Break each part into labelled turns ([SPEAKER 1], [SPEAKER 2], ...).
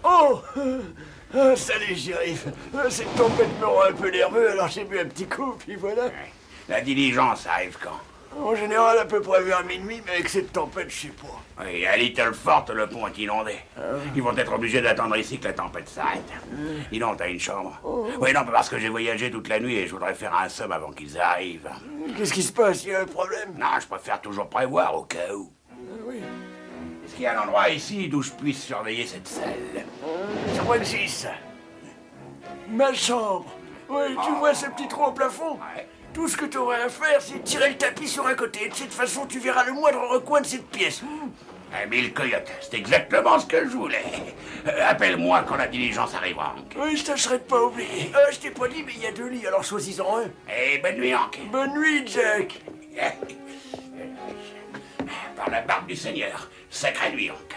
[SPEAKER 1] Oh salut, shérif. Cette tempête me rend un peu nerveux, alors j'ai bu un petit coup, puis voilà.
[SPEAKER 2] La diligence arrive quand?
[SPEAKER 1] En général, à peu près vers minuit, mais avec cette tempête, je sais pas.
[SPEAKER 2] Oui, à Little Fort, le pont est inondé. Ils vont être obligés d'attendre ici que la tempête s'arrête. Dis donc, t'as une chambre? Oui, non, parce que j'ai voyagé toute la nuit et je voudrais faire un somme avant qu'ils arrivent.
[SPEAKER 1] Qu'est-ce qui se passe? Il y a un problème?
[SPEAKER 2] Non, je préfère toujours prévoir au cas où.
[SPEAKER 1] Oui.
[SPEAKER 2] Est-ce qu'il y a un endroit ici d'où je puisse surveiller cette salle?
[SPEAKER 1] Je crois que c'est ça. Ma chambre. Oui, tu vois ce petit trou au plafond?
[SPEAKER 2] Ouais.
[SPEAKER 1] Tout ce que tu auras à faire, c'est tirer le tapis sur un côté. De cette façon, tu verras le moindre recoin de cette pièce.
[SPEAKER 2] Mille coyotes, c'est exactement ce que je voulais. Appelle-moi quand la diligence arrivera, Hank.
[SPEAKER 1] Oui, je tâcherai de pas oublier. Je t'ai pas dit, mais il y a 2 lits, alors choisis-en un.
[SPEAKER 2] Et bonne nuit, Hank.
[SPEAKER 1] Bonne nuit, Jack.
[SPEAKER 2] Par la barbe du Seigneur, sacrée nuit, Hank.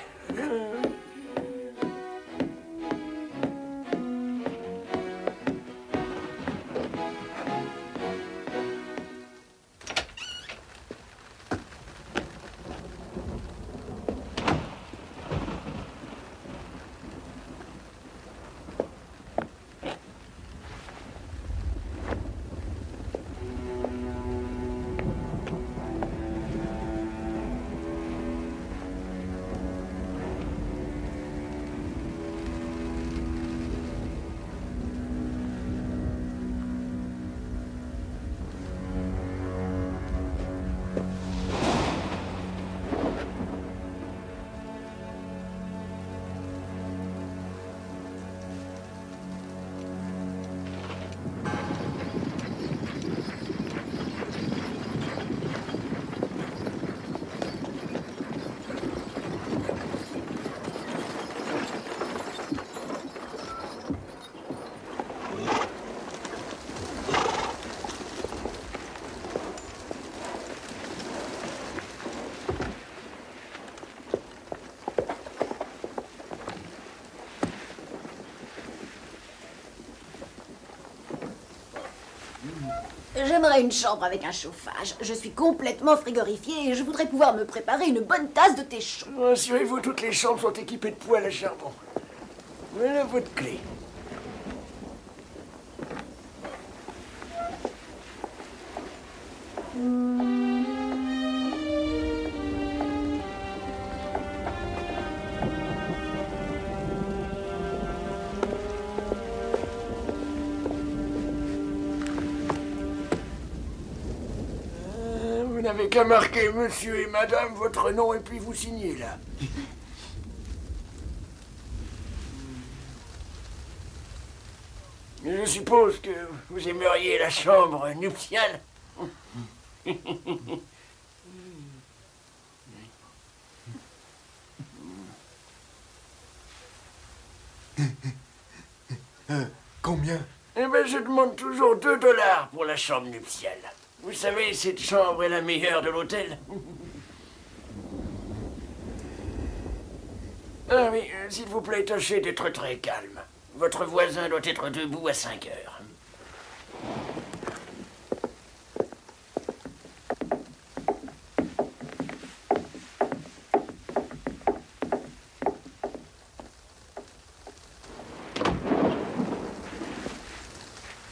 [SPEAKER 3] J'aimerais une chambre avec un chauffage. Je suis complètement frigorifiée et je voudrais pouvoir me préparer une bonne tasse de thé chaud.
[SPEAKER 1] Rassurez-vous, toutes les chambres sont équipées de poêles à charbon. Voilà votre clé. Vous n'avez qu'à marquer monsieur et madame votre nom et puis vous signez là. Je suppose que vous aimeriez la chambre nuptiale.
[SPEAKER 4] Combien?
[SPEAKER 1] Eh ben, je demande toujours 2 $ pour la chambre nuptiale. Vous savez, cette chambre est la meilleure de l'hôtel. Ah oui, s'il vous plaît, tâchez d'être très calme. Votre voisin doit être debout à 5 heures.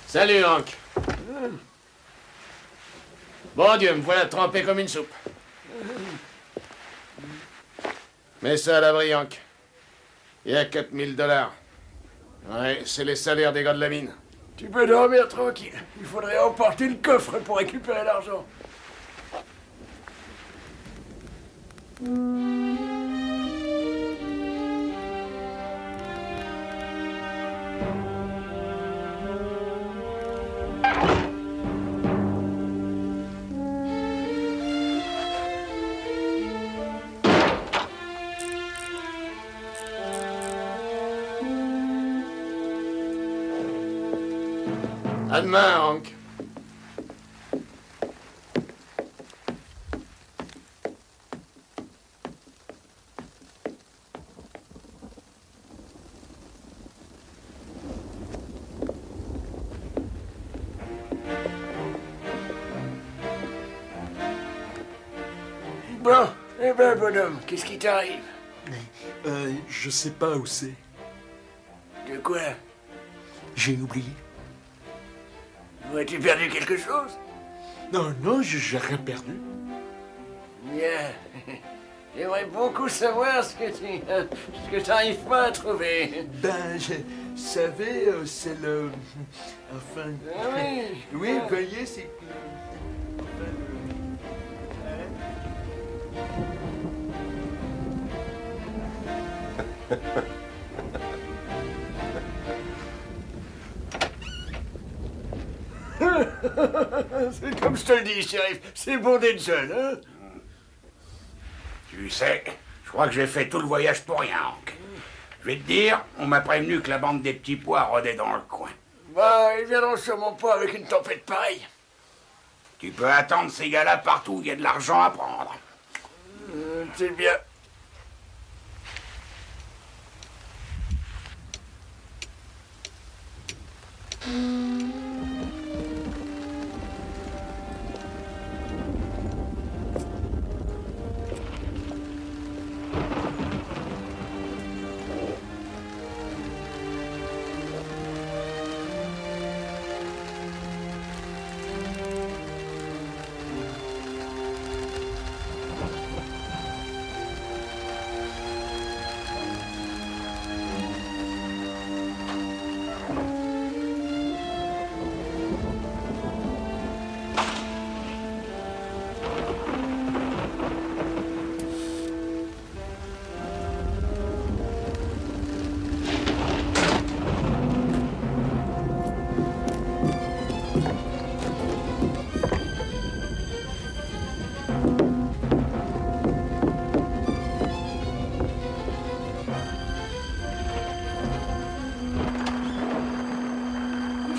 [SPEAKER 5] Salut, Hank. Bon Dieu, me voilà trempé comme une soupe. Mets ça à l'abri, Hank. Il y a 4 000 $. Ouais, c'est les salaires des gars de la mine.
[SPEAKER 1] Tu peux dormir tranquille. Il faudrait emporter le coffre pour récupérer l'argent.
[SPEAKER 5] À demain, Hank.
[SPEAKER 1] Bon, eh ben bonhomme, qu'est-ce qui t'arrive?
[SPEAKER 4] Je sais pas où c'est.
[SPEAKER 1] De quoi?
[SPEAKER 4] J'ai oublié.
[SPEAKER 1] As-tu perdu quelque chose?
[SPEAKER 4] Non, non, j'ai rien perdu.
[SPEAKER 1] Bien. J'aimerais beaucoup savoir ce que tu n'arrives pas à trouver.
[SPEAKER 4] Ben, vous savez, c'est le... Enfin...
[SPEAKER 1] Ah oui.
[SPEAKER 4] Oui, veuillez, c'est...
[SPEAKER 1] C'est comme je te le dis, shérif, c'est bon d'être jeune, hein?
[SPEAKER 2] Tu sais, je crois que j'ai fait tout le voyage pour rien, Hank. Je vais te dire, on m'a prévenu que la bande des petits pois rôdait dans le coin.
[SPEAKER 1] Bah, ils viendront sûrement pas avec une tempête pareille.
[SPEAKER 2] Tu peux attendre ces gars-là partout où il y a de l'argent à prendre.
[SPEAKER 1] C'est bien.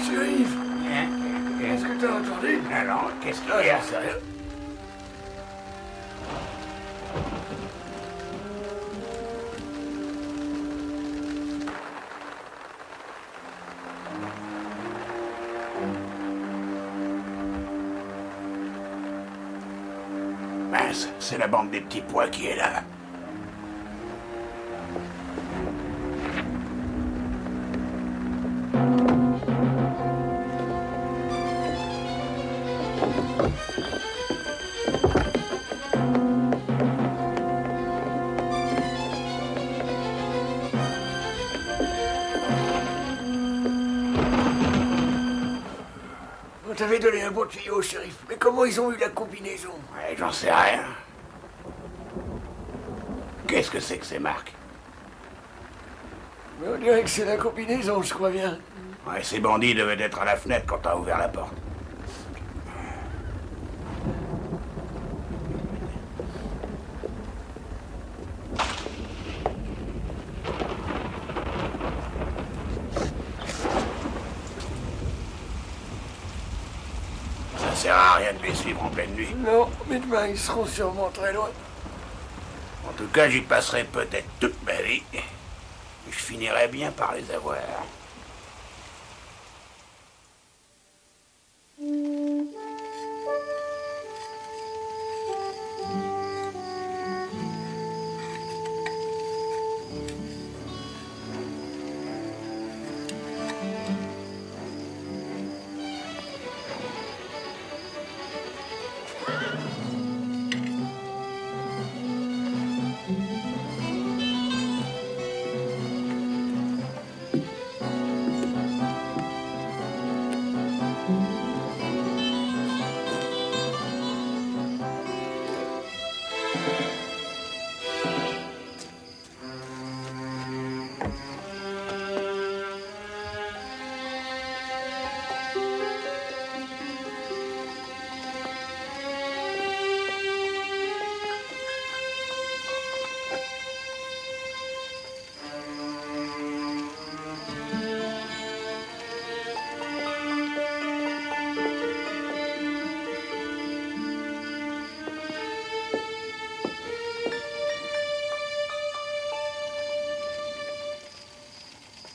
[SPEAKER 1] Shérif, est-ce que t'as entendu?
[SPEAKER 2] Alors, qu'est-ce qu'il
[SPEAKER 1] Ah,
[SPEAKER 2] y a?
[SPEAKER 1] j'en sais rien.
[SPEAKER 2] Mince, c'est la bande des petits pois qui est là.
[SPEAKER 1] On t'avait donné un bon tuyau, shérif. Mais comment ils ont eu la combinaison?
[SPEAKER 2] Ouais, j'en sais rien. Qu'est-ce que c'est que ces marques?
[SPEAKER 1] Mais on dirait que c'est la combinaison, je crois bien.
[SPEAKER 2] Ouais, ces bandits devaient être à la fenêtre quand t'as ouvert la porte. Ça sert à rien de les suivre en pleine nuit.
[SPEAKER 1] Non, mais demain, ils seront sûrement très loin.
[SPEAKER 2] En tout cas, j'y passerai peut-être toute ma vie. Et je finirai bien par les avoir.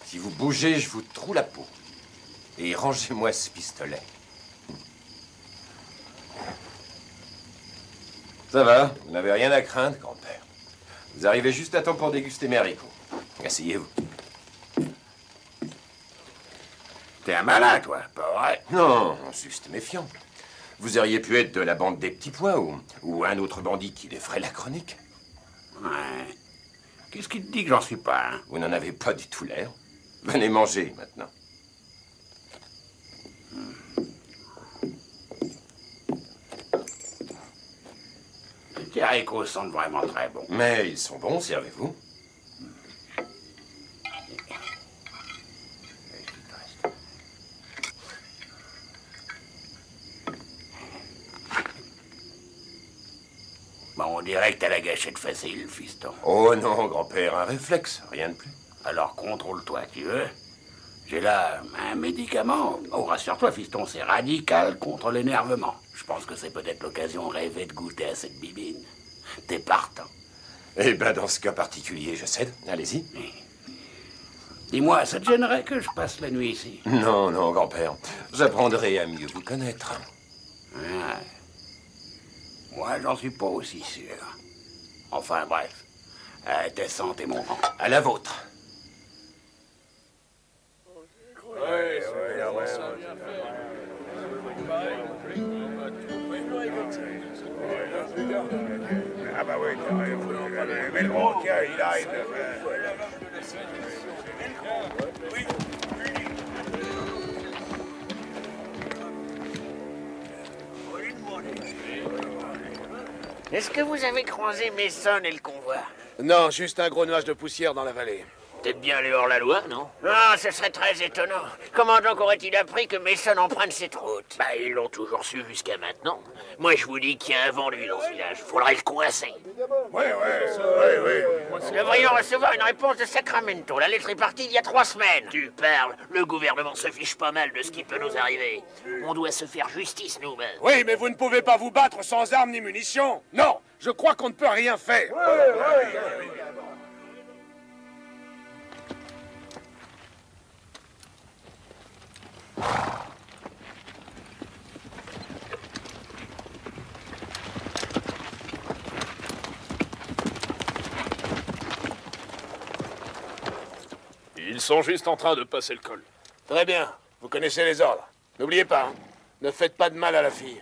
[SPEAKER 6] Si vous bougez, je vous troue la peau. Et rangez-moi ce pistolet. Ça va, vous n'avez rien à craindre, grand-père. Vous arrivez juste à temps pour déguster mes haricots. Asseyez-vous.
[SPEAKER 2] T'es un malin, toi, pas vrai?
[SPEAKER 6] Non, juste méfiant. Vous auriez pu être de la bande des petits pois ou un autre bandit qui défrait la chronique.
[SPEAKER 2] Ouais. Qu'est-ce qui te dit que j'en suis pas, hein?
[SPEAKER 6] Vous n'en avez pas du tout l'air. Venez manger, maintenant.
[SPEAKER 2] Tes haricots sentent vraiment très bons.
[SPEAKER 6] Mais ils sont bons, servez-vous.
[SPEAKER 2] Bon, on dirait que t'as la gâchette facile, fiston.
[SPEAKER 6] Oh non, grand-père, un réflexe, rien de plus.
[SPEAKER 2] Alors contrôle-toi, tu veux? J'ai là un médicament. Oh, rassure-toi, fiston, c'est radical contre l'énervement. Je pense que c'est peut-être l'occasion rêvée de goûter à cette bibine. T'es partant.
[SPEAKER 6] Eh ben, dans ce cas particulier, je cède. Allez-y.
[SPEAKER 2] Dis-moi, ça te gênerait que je passe la nuit ici?
[SPEAKER 6] Non, non, grand-père. J'apprendrai à mieux vous connaître.
[SPEAKER 2] Ouais. Moi, j'en suis pas aussi sûr. Enfin, bref. Tes santé, mon rang.
[SPEAKER 6] À la vôtre.
[SPEAKER 2] Ah bah oui, mais le gros, tiens, il arrive.
[SPEAKER 7] Est-ce que vous avez croisé Mason et le convoi?
[SPEAKER 5] Non, juste un gros nuage de poussière dans la vallée.
[SPEAKER 7] Peut-être bien le hors-la-loi, non? Non, ce serait très étonnant. Comment donc aurait-il appris que Mason emprunte cette route? Bah, ils l'ont toujours su jusqu'à maintenant. Moi, je vous dis qu'il y a un vendu dans ce village. Faudrait le coincer.
[SPEAKER 2] Oui.
[SPEAKER 7] Nous devrions recevoir une réponse de Sacramento. La lettre est partie il y a 3 semaines. Tu parles. Le gouvernement se fiche pas mal de ce qui peut nous arriver. On doit se faire justice nous-mêmes.
[SPEAKER 5] Oui, mais vous ne pouvez pas vous battre sans armes ni munitions. Non, je crois qu'on ne peut rien faire.
[SPEAKER 8] Ils sont juste en train de passer le col.
[SPEAKER 5] Très bien, vous connaissez les ordres. N'oubliez pas, hein, ne faites pas de mal à la fille.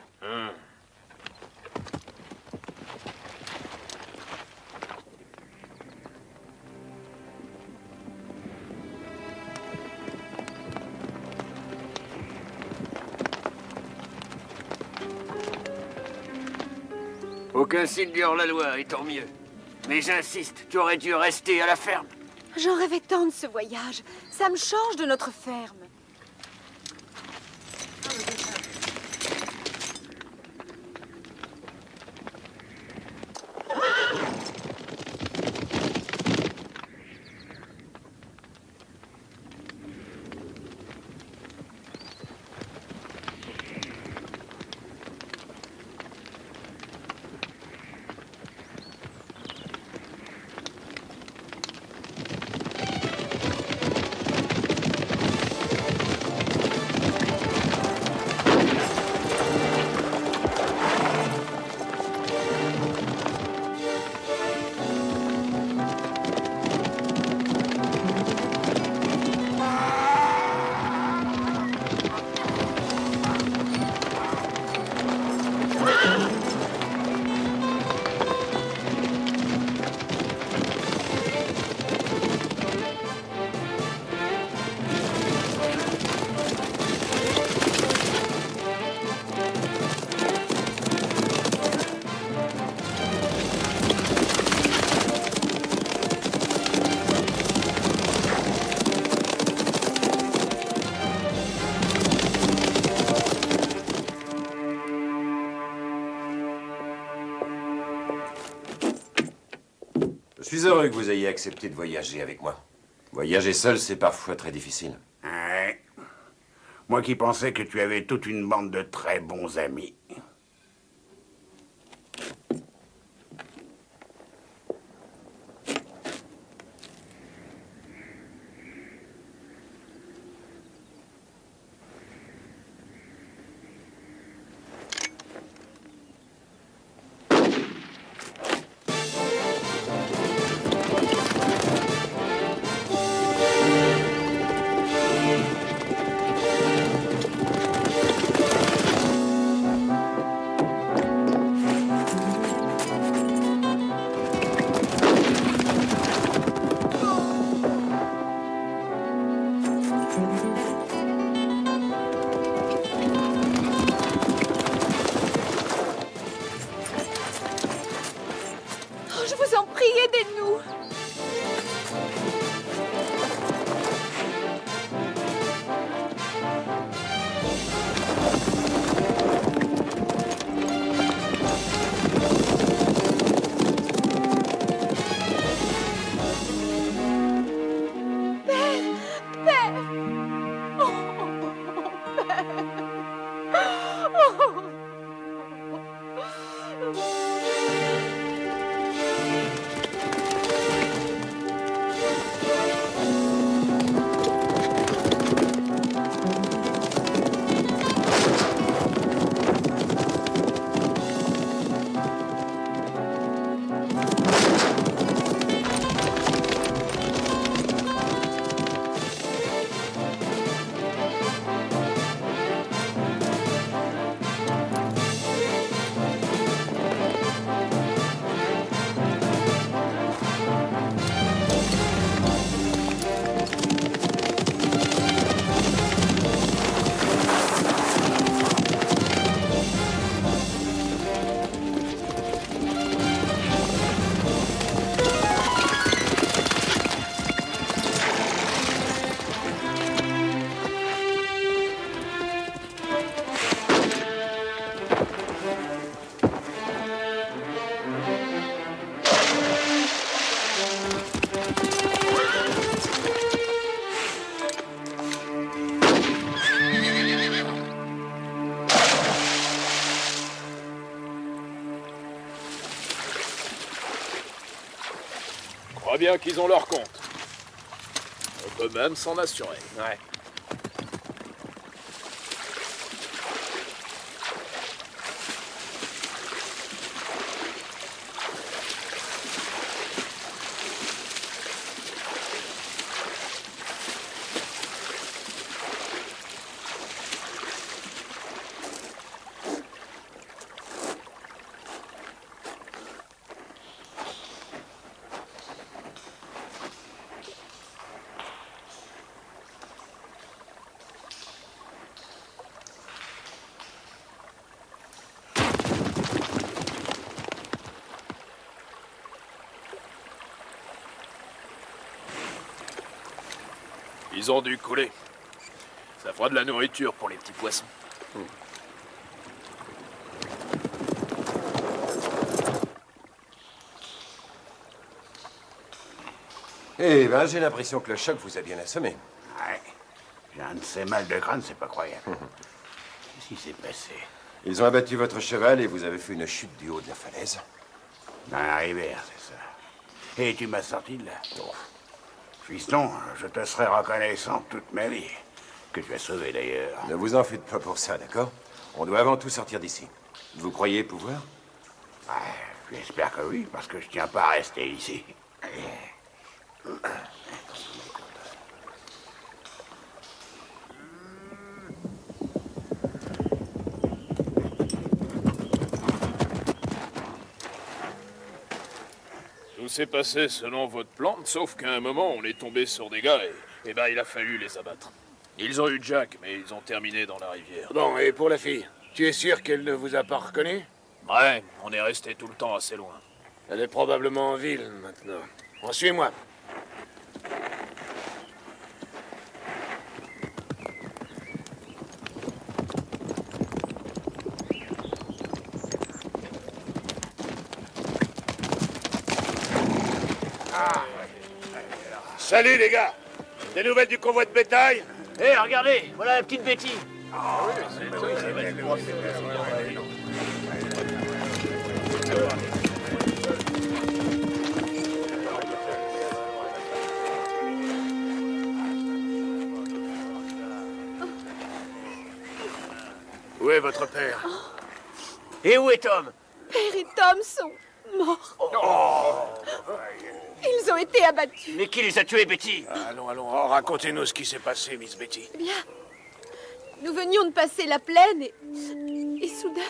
[SPEAKER 7] Aucun signe du hors-la-loi, et tant mieux. Mais j'insiste, tu aurais dû rester à la ferme.
[SPEAKER 9] J'en rêvais tant de ce voyage. Ça me change de notre ferme.
[SPEAKER 6] Je suis heureux que vous ayez accepté de voyager avec moi. Voyager seul, c'est parfois très difficile.
[SPEAKER 2] Ouais. Moi qui pensais que tu avais toute une bande de très bons amis.
[SPEAKER 8] crois bien qu'ils ont leur compte. On peut même s'en assurer.
[SPEAKER 6] Ouais.
[SPEAKER 8] Ils ont dû couler. Ça fera de la nourriture pour les petits poissons.
[SPEAKER 6] Eh ben, j'ai l'impression que le choc vous a bien assommé.
[SPEAKER 2] Ouais. J'ai un de ces mal de crâne, c'est pas croyable. Qu'est-ce qui s'est passé?
[SPEAKER 6] Ils ont abattu votre cheval et vous avez fait une chute du haut de la falaise.
[SPEAKER 2] Dans la rivière, c'est ça. Et tu m'as sorti de là. Oh. Fiston, je te serai reconnaissant toute ma vie. Que tu as sauvé d'ailleurs.
[SPEAKER 6] Ne vous en faites pas pour ça, d'accord? On doit avant tout sortir d'ici. Vous croyez pouvoir?
[SPEAKER 2] Ouais, j'espère que oui, parce que je tiens pas à rester ici.
[SPEAKER 8] Tout s'est passé selon votre plan, sauf qu'à un moment, on est tombé sur des gars et ben, il a fallu les abattre. Ils ont eu Jack, mais ils ont terminé dans la rivière.
[SPEAKER 1] Bon, et pour la fille, tu es sûr qu'elle ne vous a pas reconnu?
[SPEAKER 8] Ouais, on est resté tout le temps assez loin.
[SPEAKER 1] Elle est probablement en ville, maintenant. Bon, suis-moi. Salut, les gars! Des nouvelles du convoi de bétail?
[SPEAKER 7] Hé, regardez, voilà la petite Betty.
[SPEAKER 1] Où est votre père?
[SPEAKER 7] Et où est Tom?
[SPEAKER 9] Père et Tom sont morts. Ils ont été abattus.
[SPEAKER 7] Mais qui les a tués, Betty?
[SPEAKER 1] Allons, allons, racontez-nous ce qui s'est passé, Miss Betty.
[SPEAKER 9] Eh bien, nous venions de passer la plaine et soudain...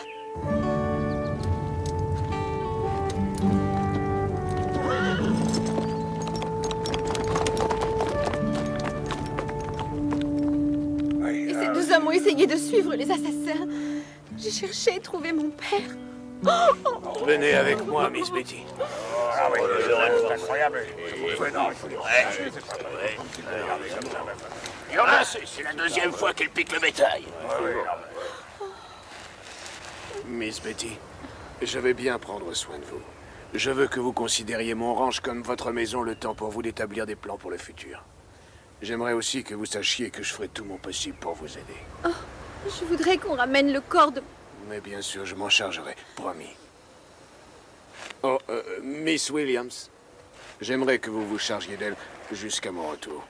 [SPEAKER 9] Et ces deux hommes ont essayé de suivre les assassins. J'ai cherché et trouvé mon père.
[SPEAKER 1] Venez avec moi, Miss Betty.
[SPEAKER 2] Ah oui, c'est incroyable.
[SPEAKER 7] C'est la deuxième fois qu'elle pique le bétail.
[SPEAKER 1] Miss Betty, je vais bien prendre soin de vous. Je veux que vous considériez mon ranch comme votre maison le temps pour vous d'établir des plans pour le futur. J'aimerais aussi que vous sachiez que je ferai tout mon possible pour vous aider.
[SPEAKER 9] Oh, je voudrais qu'on ramène le corps de...
[SPEAKER 1] Mais bien sûr, je m'en chargerai, promis. Oh, Miss Williams, j'aimerais que vous vous chargiez d'elle jusqu'à mon retour.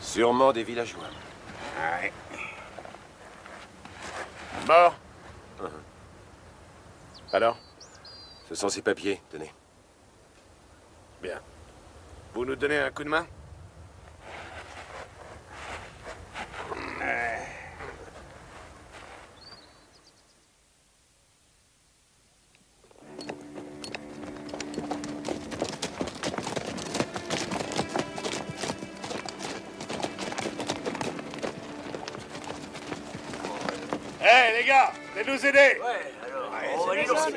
[SPEAKER 6] Sûrement des villageois.
[SPEAKER 2] Ouais.
[SPEAKER 1] Mort? Alors?
[SPEAKER 6] Ce sont ces papiers, tenez.
[SPEAKER 1] Bien. Vous nous donnez un coup de main? Hé, les gars, venez nous aider!
[SPEAKER 7] Ouais, alors... on va aller dans ce...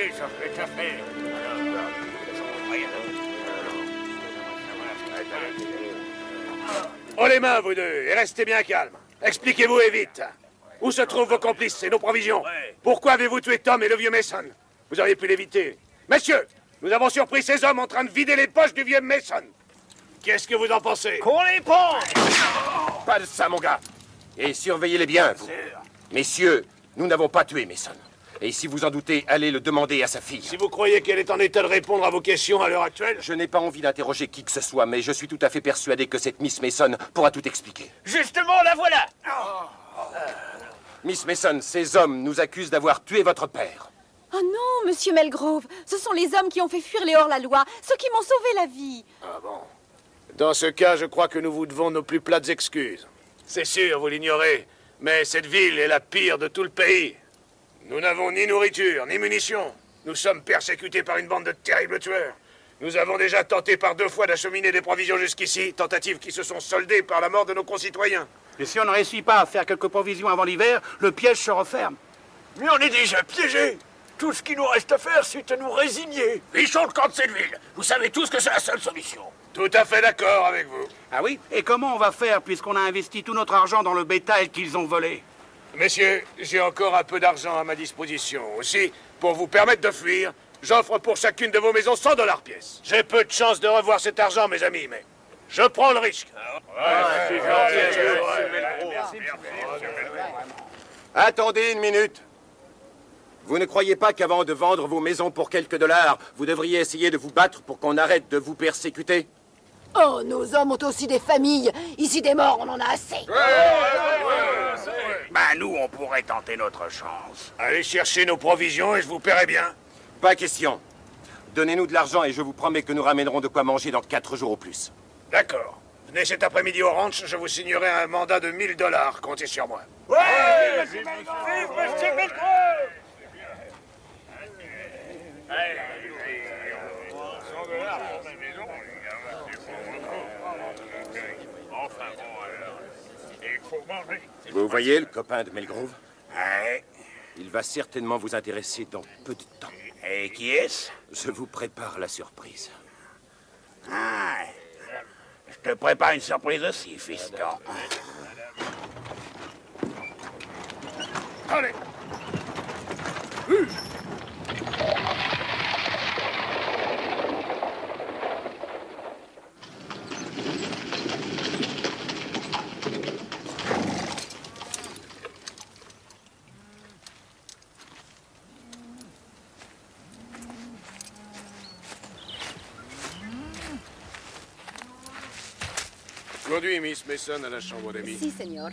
[SPEAKER 7] Vas-y, ça fait café.
[SPEAKER 1] Oh les mains, vous deux, et restez bien calmes. Expliquez-vous et vite. Où se trouvent vos complices et nos provisions? Pourquoi avez-vous tué Tom et le vieux Mason? Vous auriez pu l'éviter. Messieurs, nous avons surpris ces hommes en train de vider les poches du vieux Mason. Qu'est-ce que vous en pensez?
[SPEAKER 7] Qu'on les pende!
[SPEAKER 6] Pas de ça, mon gars. Et surveillez-les bien, vous. Messieurs, nous n'avons pas tué Mason. Et si vous en doutez, allez le demander à sa fille.
[SPEAKER 1] Si vous croyez qu'elle est en état de répondre à vos questions à l'heure actuelle...
[SPEAKER 6] Je n'ai pas envie d'interroger qui que ce soit, mais je suis tout à fait persuadé que cette Miss Mason pourra tout expliquer.
[SPEAKER 7] Justement, la voilà!
[SPEAKER 6] Miss Mason, ces hommes nous accusent d'avoir tué votre père.
[SPEAKER 9] Oh non, monsieur Melgrove, ce sont les hommes qui ont fait fuir les hors-la-loi, ceux qui m'ont sauvé la vie.
[SPEAKER 1] Ah bon? Dans ce cas, je crois que nous vous devons nos plus plates excuses. C'est sûr, vous l'ignorez, mais cette ville est la pire de tout le pays. Nous n'avons ni nourriture, ni munitions. Nous sommes persécutés par une bande de terribles tueurs. Nous avons déjà tenté par 2 fois d'acheminer des provisions jusqu'ici, tentatives qui se sont soldées par la mort de nos concitoyens.
[SPEAKER 10] Et si on ne réussit pas à faire quelques provisions avant l'hiver, le piège se referme.
[SPEAKER 7] Mais on est déjà piégés! Tout ce qu'il nous reste à faire, c'est à nous résigner. Fichons le camp de cette ville. Vous savez tous que c'est la seule solution.
[SPEAKER 1] Tout à fait d'accord avec vous.
[SPEAKER 10] Ah oui? Et comment on va faire puisqu'on a investi tout notre argent dans le bétail qu'ils ont volé?
[SPEAKER 1] Messieurs, j'ai encore un peu d'argent à ma disposition. Aussi, pour vous permettre de fuir, j'offre pour chacune de vos maisons 100 $ pièce. J'ai peu de chance de revoir cet argent, mes amis, mais je prends le risque.
[SPEAKER 6] Attendez une minute. Vous ne croyez pas qu'avant de vendre vos maisons pour quelques dollars, vous devriez essayer de vous battre pour qu'on arrête de vous persécuter?
[SPEAKER 3] Oh, nos hommes ont aussi des familles. Ici, des morts, on en a assez.
[SPEAKER 2] Ben, nous, on pourrait tenter notre chance.
[SPEAKER 1] Allez chercher nos provisions et je vous paierai bien.
[SPEAKER 6] Pas question. Donnez-nous de l'argent et je vous promets que nous ramènerons de quoi manger dans 4 jours au plus.
[SPEAKER 1] D'accord. Venez cet après-midi au ranch, je vous signerai un mandat de 1000 $. Comptez sur moi.
[SPEAKER 7] Ouais! Vive Monsieur Melgrove!
[SPEAKER 6] Vous voyez le copain de Melgrove?
[SPEAKER 2] Ouais.
[SPEAKER 6] Il va certainement vous intéresser dans peu de temps.
[SPEAKER 2] Et qui est-ce?
[SPEAKER 6] Je vous prépare la surprise.
[SPEAKER 2] Ah, je te prépare une surprise aussi, fiston.
[SPEAKER 1] Allez! Conduis Miss Mason à la chambre d'amis.
[SPEAKER 9] Si, señor.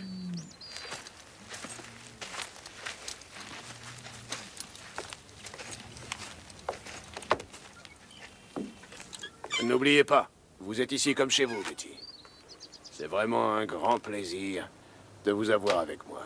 [SPEAKER 1] N'oubliez pas, vous êtes ici comme chez vous, Betty. C'est vraiment un grand plaisir de vous avoir avec moi.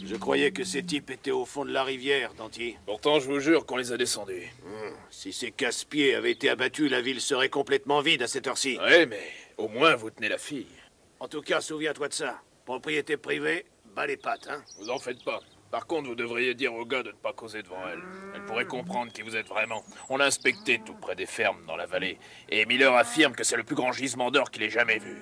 [SPEAKER 1] Je croyais que ces types étaient au fond de la rivière, Danty.
[SPEAKER 8] Pourtant, je vous jure qu'on les a descendus.
[SPEAKER 1] Si ces casse-pieds avaient été abattus, la ville serait complètement vide à cette heure-ci.
[SPEAKER 8] Ouais, mais au moins vous tenez la fille.
[SPEAKER 1] En tout cas, souviens-toi de ça. Propriété privée, bas les pattes, hein.
[SPEAKER 8] Vous en faites pas. Par contre, vous devriez dire aux gars de ne pas causer devant elle. Elle pourrait comprendre qui vous êtes vraiment. On l'a inspecté tout près des fermes dans la vallée. Et Miller affirme que c'est le plus grand gisement d'or qu'il ait jamais vu.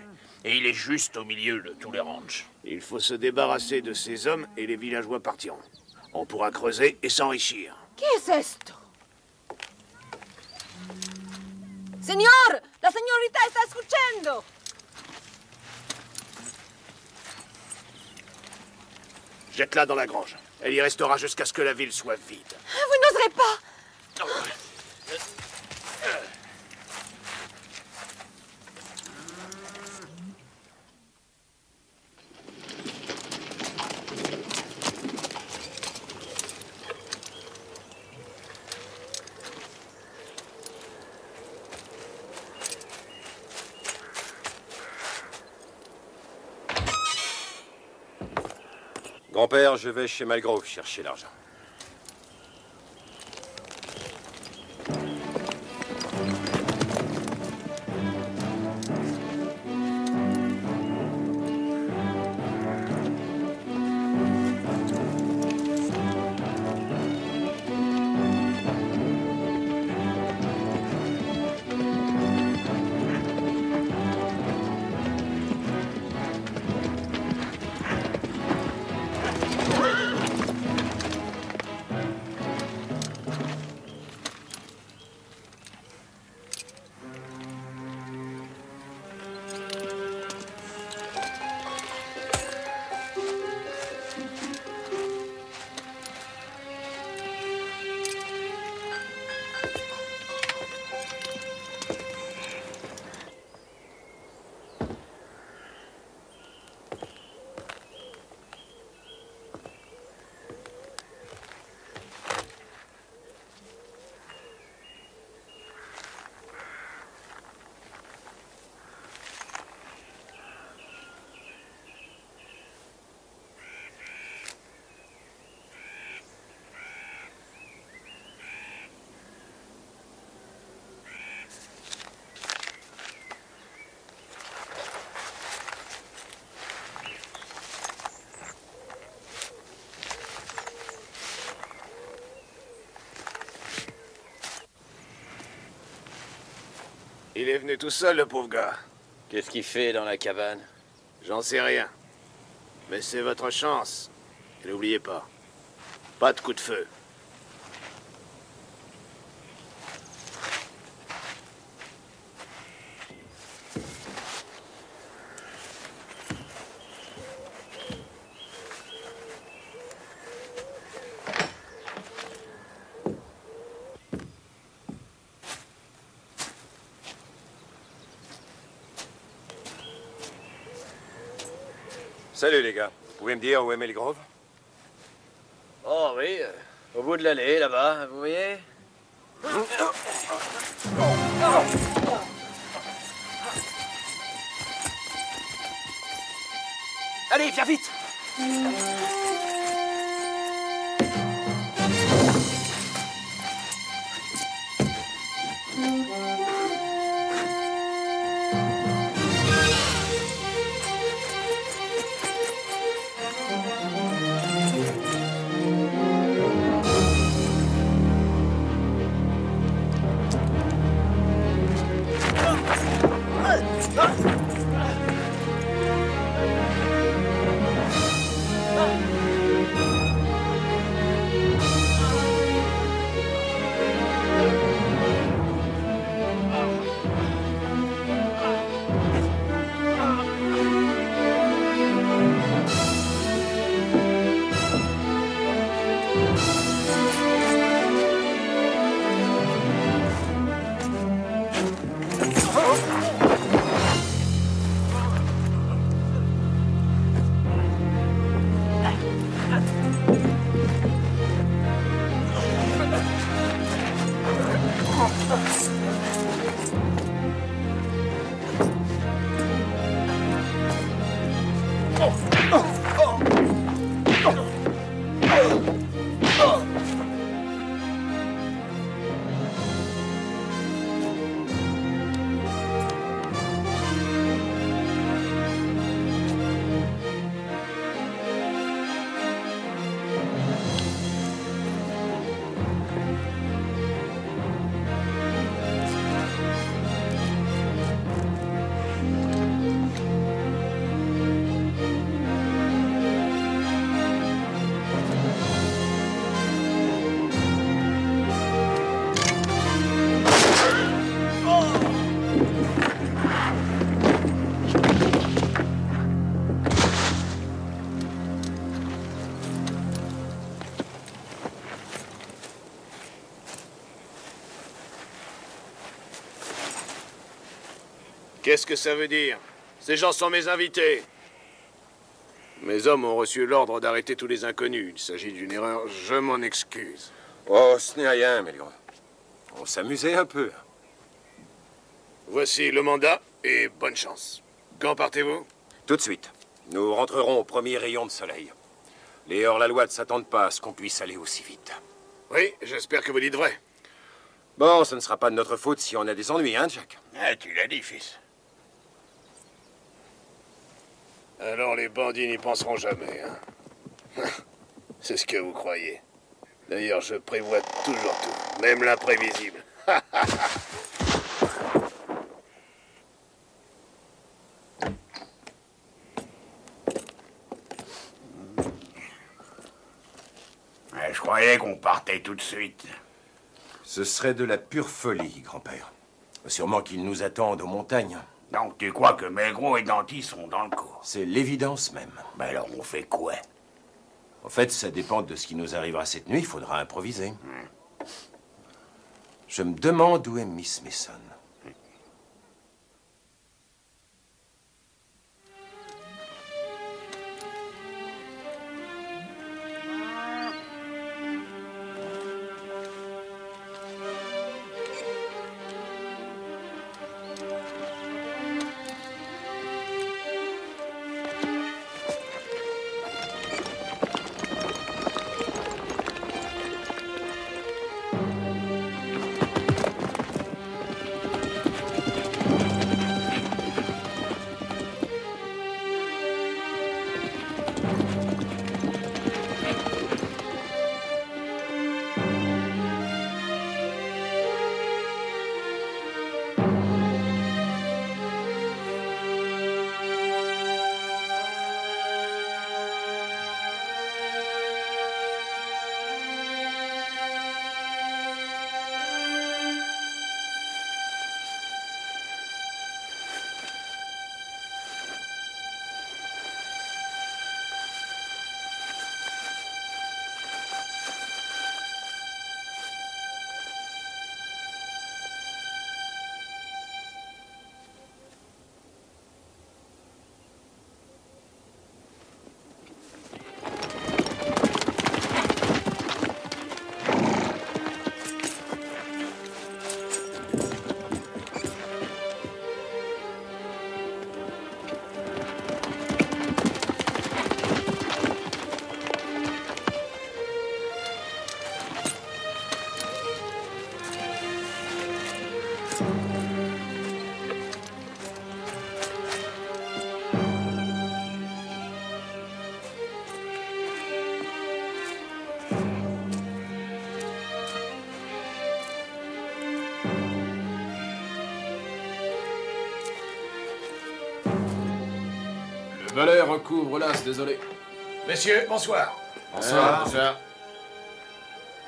[SPEAKER 8] Et il est juste au milieu de tous les ranchs.
[SPEAKER 1] Il faut se débarrasser de ces hommes et les villageois partiront. On pourra creuser et s'enrichir.
[SPEAKER 9] ¿Qué es esto? Señor, la señorita está escuchando.
[SPEAKER 1] Jette-la dans la grange. Elle y restera jusqu'à ce que la ville soit vide.
[SPEAKER 9] Vous n'oserez pas.
[SPEAKER 6] Grand-père, je vais chez Malgrove chercher l'argent.
[SPEAKER 1] Il est venu tout seul, le pauvre gars.
[SPEAKER 7] Qu'est-ce qu'il fait dans la cabane?
[SPEAKER 1] J'en sais rien. Mais c'est votre chance. Et n'oubliez pas, pas de coup de feu.
[SPEAKER 6] Salut les gars. Vous pouvez me dire où est Malgrove?
[SPEAKER 7] Oh oui, au bout de l'allée, là-bas, vous voyez?
[SPEAKER 10] Allez, viens vite!
[SPEAKER 1] Qu'est-ce que ça veut dire? Ces gens sont mes invités. Mes hommes ont reçu l'ordre d'arrêter tous les inconnus. Il s'agit d'une erreur, je m'en excuse.
[SPEAKER 6] Oh, ce n'est rien, Malgrove. On s'amusait un peu.
[SPEAKER 1] Voici le mandat et bonne chance. Quand partez-vous?
[SPEAKER 6] Tout de suite. Nous rentrerons au premier rayon de soleil. Les hors-la-loi ne s'attendent pas à ce qu'on puisse aller aussi vite.
[SPEAKER 1] Oui, j'espère que vous dites vrai.
[SPEAKER 6] Bon, ce ne sera pas de notre faute si on a des ennuis, hein, Jack?
[SPEAKER 7] Ah, tu l'as dit, fils.
[SPEAKER 1] Alors les bandits n'y penseront jamais, hein. C'est ce que vous croyez. D'ailleurs, je prévois toujours tout, même l'imprévisible.
[SPEAKER 2] Je croyais qu'on partait tout de suite.
[SPEAKER 6] Ce serait de la pure folie, grand-père. Sûrement qu'ils nous attendent aux montagnes.
[SPEAKER 2] Donc tu crois que Maigret et Danty sont dans le coup?
[SPEAKER 6] C'est l'évidence même.
[SPEAKER 2] Ben alors on fait quoi?
[SPEAKER 6] En fait, ça dépend de ce qui nous arrivera cette nuit. Il faudra improviser. Je me demande où est Miss Mason.
[SPEAKER 8] Valet recouvre l'as, désolé.
[SPEAKER 1] Messieurs, bonsoir.
[SPEAKER 5] Bonsoir. Bonsoir.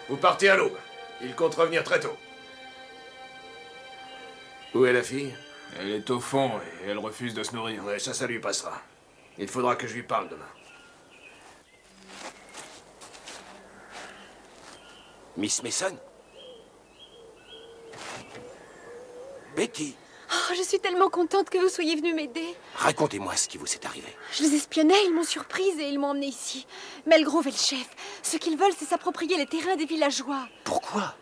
[SPEAKER 1] Vous partez à l'aube. Il compte revenir très tôt. Où est la fille?
[SPEAKER 8] Elle est au fond et elle refuse de se nourrir.
[SPEAKER 1] Ouais, ça lui passera. Il faudra que je lui parle demain.
[SPEAKER 6] Miss Mason? Betty?
[SPEAKER 9] Oh, je suis tellement contente que vous soyez venu m'aider.
[SPEAKER 6] Racontez-moi ce qui vous est arrivé.
[SPEAKER 9] Je les espionnais, ils m'ont surprise et ils m'ont emmenée ici. Melgrove est le chef. Ce qu'ils veulent, c'est s'approprier les terrains des villageois.
[SPEAKER 6] Pourquoi?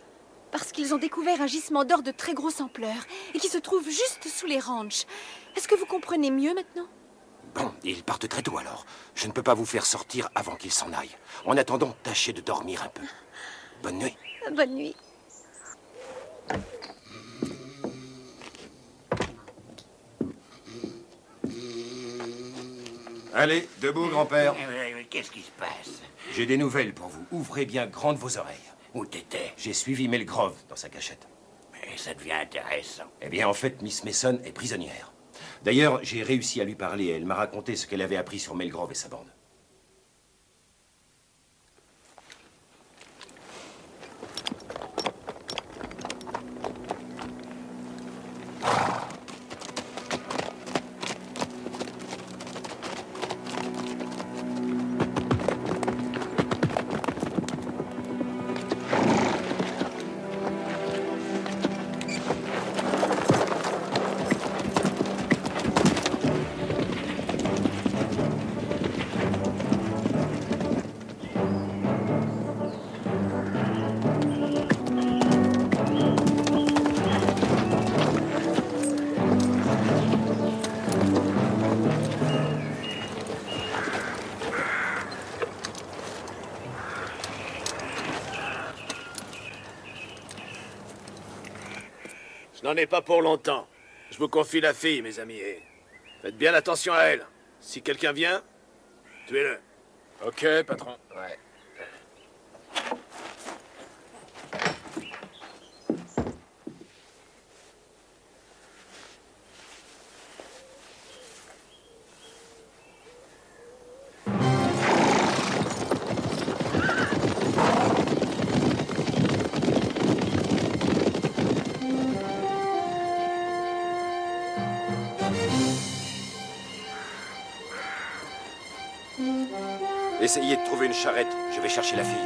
[SPEAKER 9] Parce qu'ils ont découvert un gisement d'or de très grosse ampleur et qui se trouve juste sous les ranchs. Est-ce que vous comprenez mieux maintenant?
[SPEAKER 6] Bon, ils partent très tôt alors. Je ne peux pas vous faire sortir avant qu'ils s'en aillent. En attendant, tâchez de dormir un peu. Bonne nuit.
[SPEAKER 9] Bonne nuit.
[SPEAKER 6] Allez, debout, grand-père.
[SPEAKER 2] Qu'est-ce qui se passe?
[SPEAKER 6] J'ai des nouvelles pour vous. Ouvrez bien grandes vos oreilles.
[SPEAKER 2] Où t'étais?
[SPEAKER 6] J'ai suivi Melgrove dans sa cachette.
[SPEAKER 2] Mais ça devient intéressant.
[SPEAKER 6] Eh bien, en fait, Miss Mason est prisonnière. D'ailleurs, j'ai réussi à lui parler et elle m'a raconté ce qu'elle avait appris sur Melgrove et sa bande.
[SPEAKER 1] N'en est pas pour longtemps. Je vous confie la fille, mes amis, et faites bien attention à elle. Si quelqu'un vient, tuez-le.
[SPEAKER 8] Ok, patron.
[SPEAKER 1] Ouais.
[SPEAKER 6] Essayez de trouver une charrette. Je vais chercher la fille.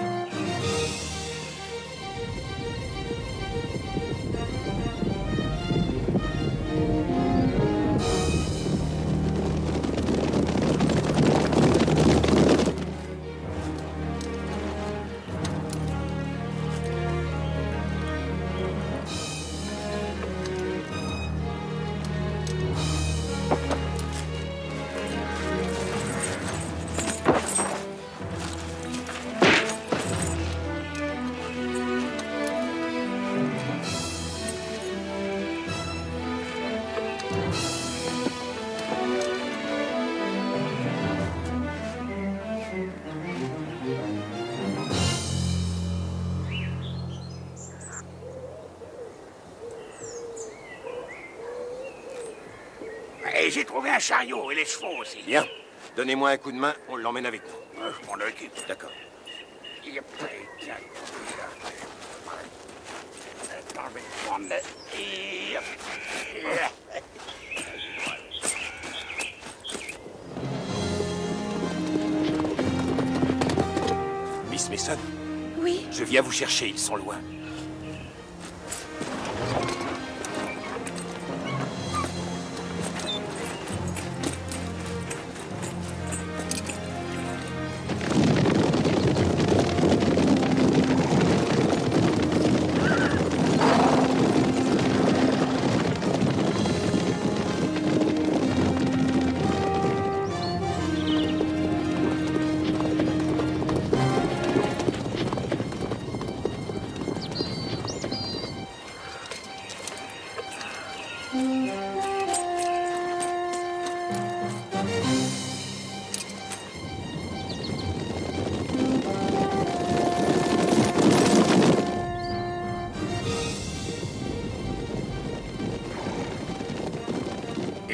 [SPEAKER 2] Et j'ai trouvé un chariot et les chevaux aussi.
[SPEAKER 6] Bien. Donnez-moi un coup de main, on l'emmène avec nous.
[SPEAKER 2] Je m'en occupe.
[SPEAKER 6] D'accord.
[SPEAKER 2] Attends, je vais prendre
[SPEAKER 6] Miss Mason,
[SPEAKER 9] Oui.
[SPEAKER 6] je viens vous chercher, ils sont loin.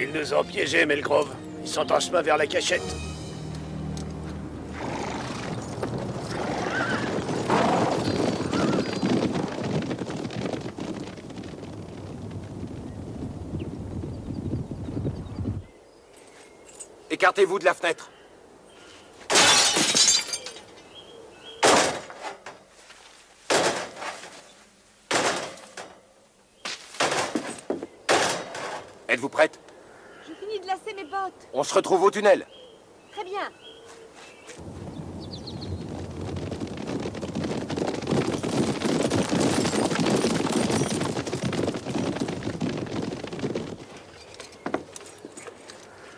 [SPEAKER 1] Ils nous ont piégés, Melgrove. Ils sont en chemin vers la cachette.
[SPEAKER 6] Écartez-vous de la fenêtre. Êtes-vous prête?
[SPEAKER 9] J'ai fini de lasser mes bottes.
[SPEAKER 6] On se retrouve au tunnel.
[SPEAKER 9] Très bien.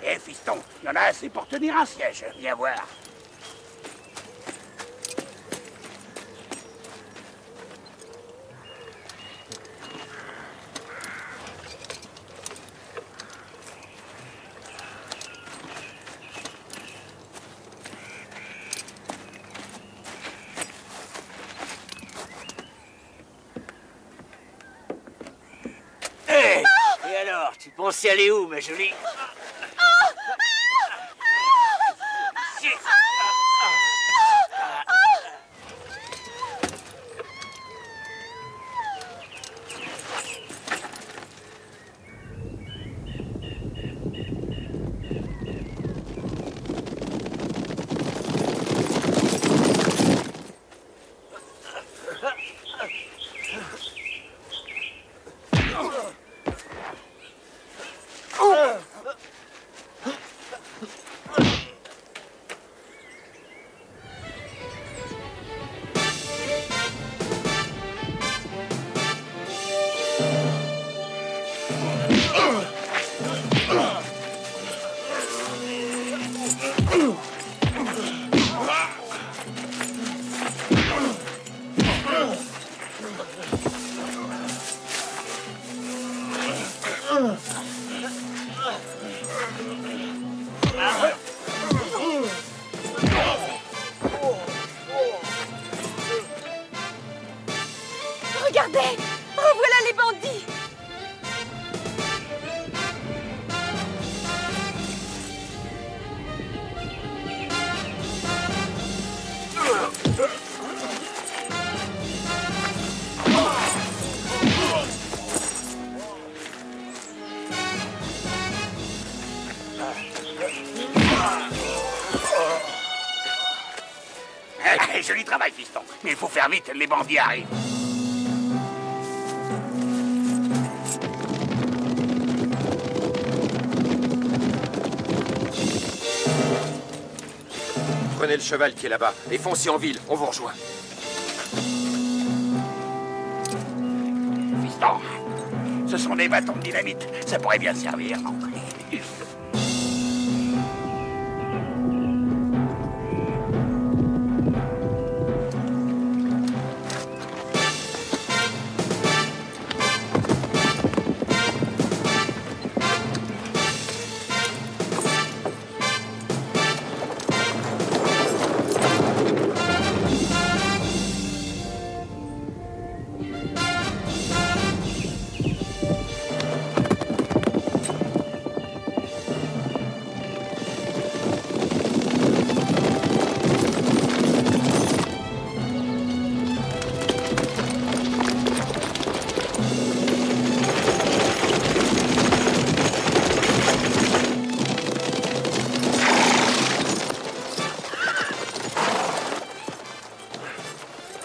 [SPEAKER 2] Eh, fiston, il y en a assez pour tenir un siège. Viens voir.
[SPEAKER 7] Hé! Et alors, tu penses y aller où, ma jolie?
[SPEAKER 9] Regardez! Revoilà les bandits!
[SPEAKER 2] Joli travail, fiston. Mais il faut faire vite, les bandits arrivent.
[SPEAKER 6] Prenez le cheval qui est là-bas et foncez en ville, on vous rejoint.
[SPEAKER 2] Fiston, ce sont des bâtons de dynamite. Ça pourrait bien servir, non?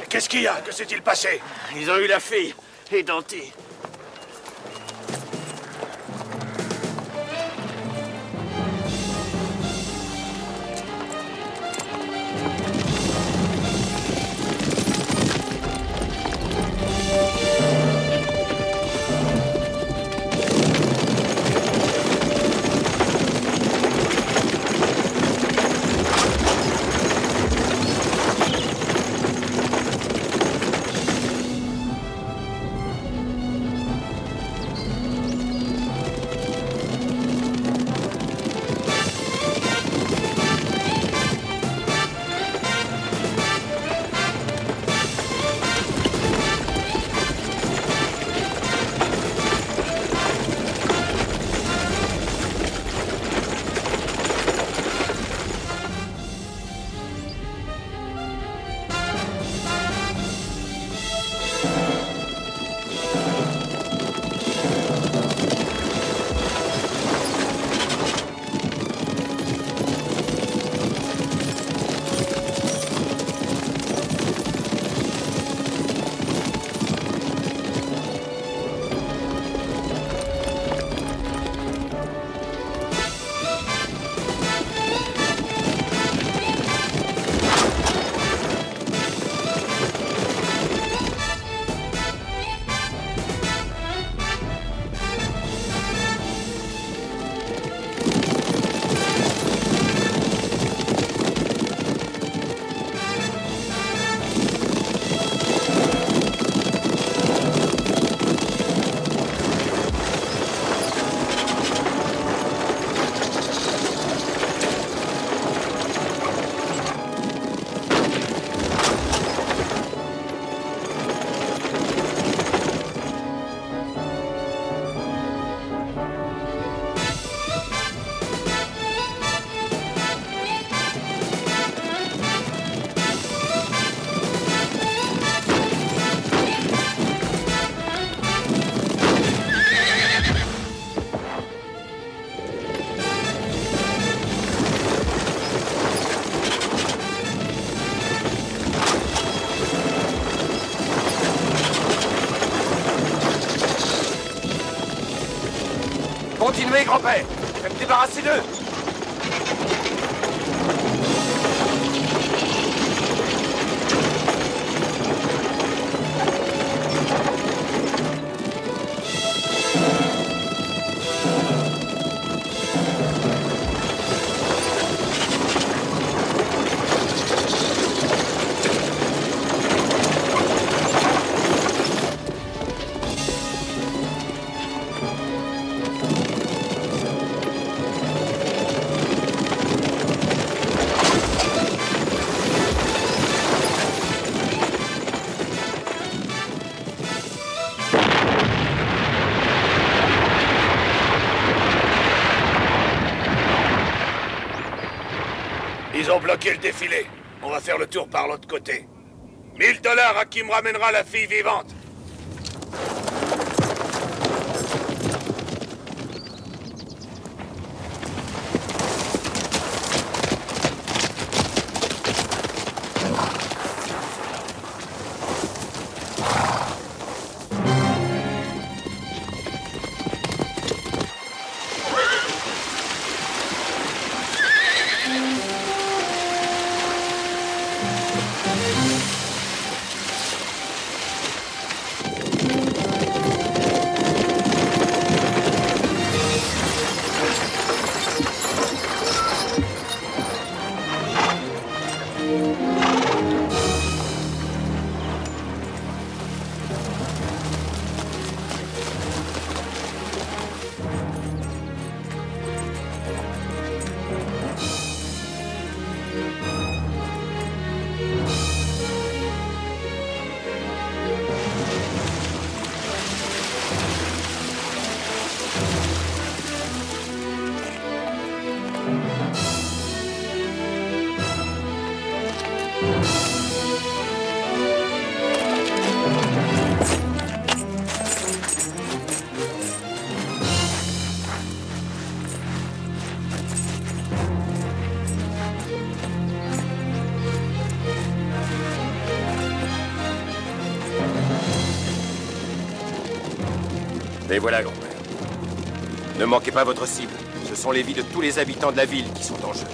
[SPEAKER 1] Qu'est-ce qu'il y a? Que s'est-il passé?
[SPEAKER 7] Ils ont eu la fille, édentée.
[SPEAKER 6] Continuez, grand-père. Je vais me débarrasser d'eux.
[SPEAKER 1] ont bloqué le défilé. On va faire le tour par l'autre côté. 1000 $ à qui me ramènera la fille vivante.
[SPEAKER 6] Et voilà, grand-père. Ne manquez pas votre cible. Ce sont les vies de tous les habitants de la ville qui sont en jeu.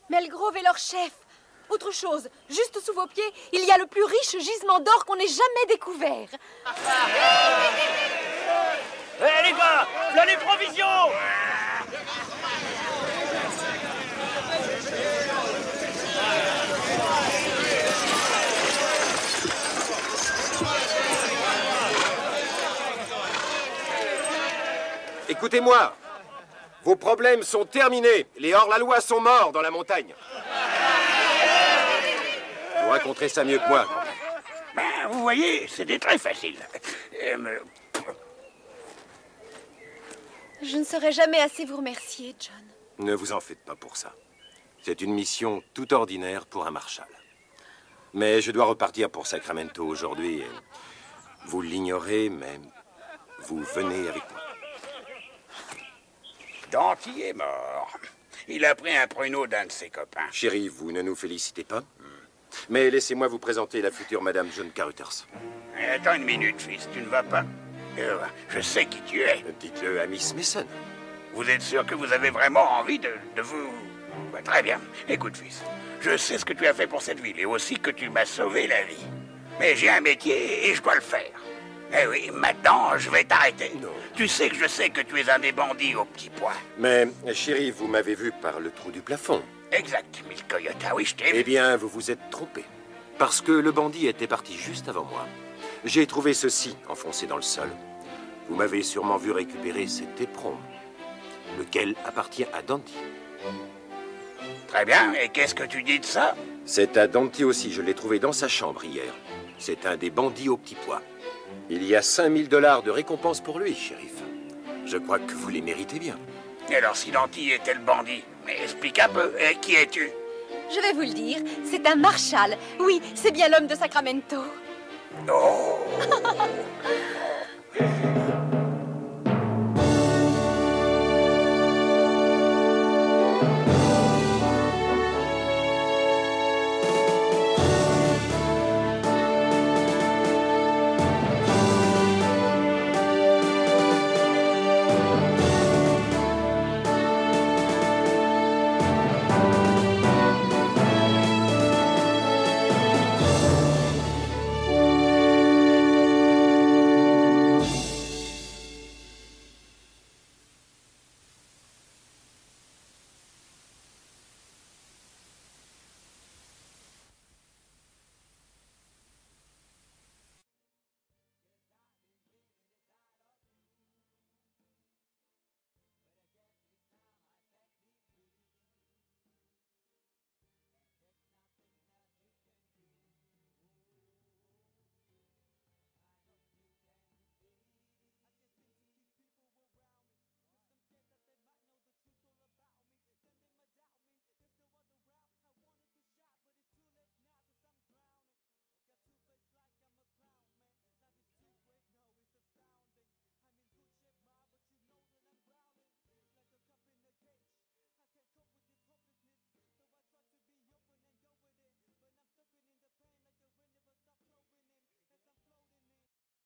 [SPEAKER 9] Melgrove est leur chef. Autre chose, juste sous vos pieds, il y a le plus riche gisement d'or qu'on ait jamais découvert.
[SPEAKER 10] Hé les gars, là les provisions!
[SPEAKER 6] Écoutez-moi. Vos problèmes sont terminés. Les hors-la-loi sont morts dans la montagne. Vous raconterez ça mieux que moi.
[SPEAKER 2] Ben, vous voyez, c'était très facile.
[SPEAKER 9] Je ne saurais jamais assez vous remercier, John.
[SPEAKER 6] Ne vous en faites pas pour ça. C'est une mission tout ordinaire pour un marshal. Mais je dois repartir pour Sacramento aujourd'hui. Vous l'ignorez, mais vous venez avec moi.
[SPEAKER 2] Danty est mort. Il a pris un pruneau d'un de ses copains.
[SPEAKER 6] Chérie, vous ne nous félicitez pas. Mais laissez-moi vous présenter la future Madame John Carruthers.
[SPEAKER 2] Attends une minute, fils, tu ne vas pas. Je sais qui tu es.
[SPEAKER 6] Dites-le à Miss Mason.
[SPEAKER 2] Vous êtes sûr que vous avez vraiment envie de vous... Ben, très bien. Écoute, fils, je sais ce que tu as fait pour cette ville et aussi que tu m'as sauvé la vie. Mais j'ai un métier et je dois le faire. Eh oui, maintenant, je vais t'arrêter.
[SPEAKER 6] Non.
[SPEAKER 2] Tu sais que je sais que tu es un des bandits au petit pois.
[SPEAKER 6] Mais, chérie, vous m'avez vu par le trou du plafond.
[SPEAKER 2] Exact, Mille Coyote. Oui, je t'ai vu.
[SPEAKER 6] Eh bien, vous vous êtes trompé. Parce que le bandit était parti juste avant moi. J'ai trouvé ceci enfoncé dans le sol. Vous m'avez sûrement vu récupérer cet éperon, lequel appartient à Danty.
[SPEAKER 2] Très bien, et qu'est-ce que tu dis de ça?
[SPEAKER 6] C'est à Danty aussi, je l'ai trouvé dans sa chambre hier. C'est un des bandits au petit pois. Il y a 5000 $ de récompense pour lui, shérif. Je crois que vous les méritez bien.
[SPEAKER 2] Et alors, si Danty était le bandit, mais explique un peu, et qui es-tu?
[SPEAKER 9] Je vais vous le dire, c'est un marshal. Oui, c'est bien l'homme de Sacramento.
[SPEAKER 2] Oh.